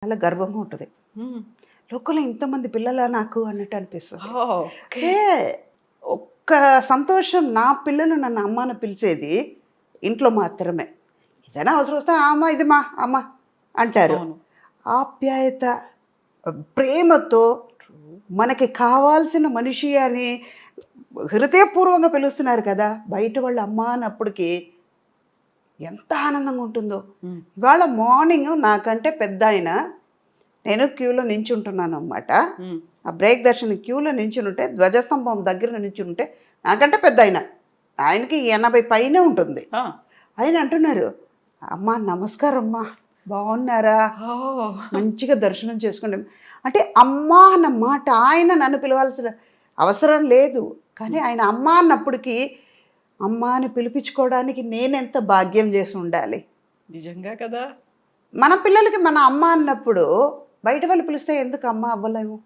అలా గర్వం ఉంటుంది. లోకంలో ఇంతమంది పిల్లలా నాకు అన్నట్టు అనిపిస్తుంది. అంటే ఒక్క సంతోషం, నా పిల్లలు నన్ను అమ్మ అని పిలిచేది ఇంట్లో మాత్రమే. ఏదైనా అవసరం వస్తే అమ్మ ఇది మా అమ్మ అంటారు. ఆప్యాయత, ప్రేమతో మనకి కావాల్సిన మనిషి అని హృదయపూర్వకంగా పిలుస్తున్నారు కదా. బయట వాళ్ళు అమ్మ అన్నప్పటికీ ఎంత ఆనందంగా ఉంటుందో. ఇవాళ మార్నింగ్ నాకంటే పెద్ద ఆయన, నేను క్యూలో నించుంటున్నాను అనమాట. ఆ బ్రేక్ దర్శనం క్యూలో నించునుంటే, ధ్వజస్తంభం దగ్గర నించుంటే నాకంటే పెద్ద ఆయన, ఆయనకి 80 పైనే ఉంటుంది. ఆయన అంటున్నారు, అమ్మా నమస్కారం అమ్మా, బాగున్నారా, మంచిగా దర్శనం చేసుకోండి. అంటే అమ్మ అన్న మాట, ఆయన నన్ను పిలవాల్సిన అవసరం లేదు, కానీ ఆయన అమ్మ అన్నప్పటికీ అమ్మ అని పిలిపించుకోవడానికి నేనెంత భాగ్యం చేసి ఉండాలి. నిజంగా కదా. మన పిల్లలకి మన అమ్మ అన్నప్పుడు బయట వాళ్ళు పిలిస్తే ఎందుకు అమ్మ అవ్వలేము?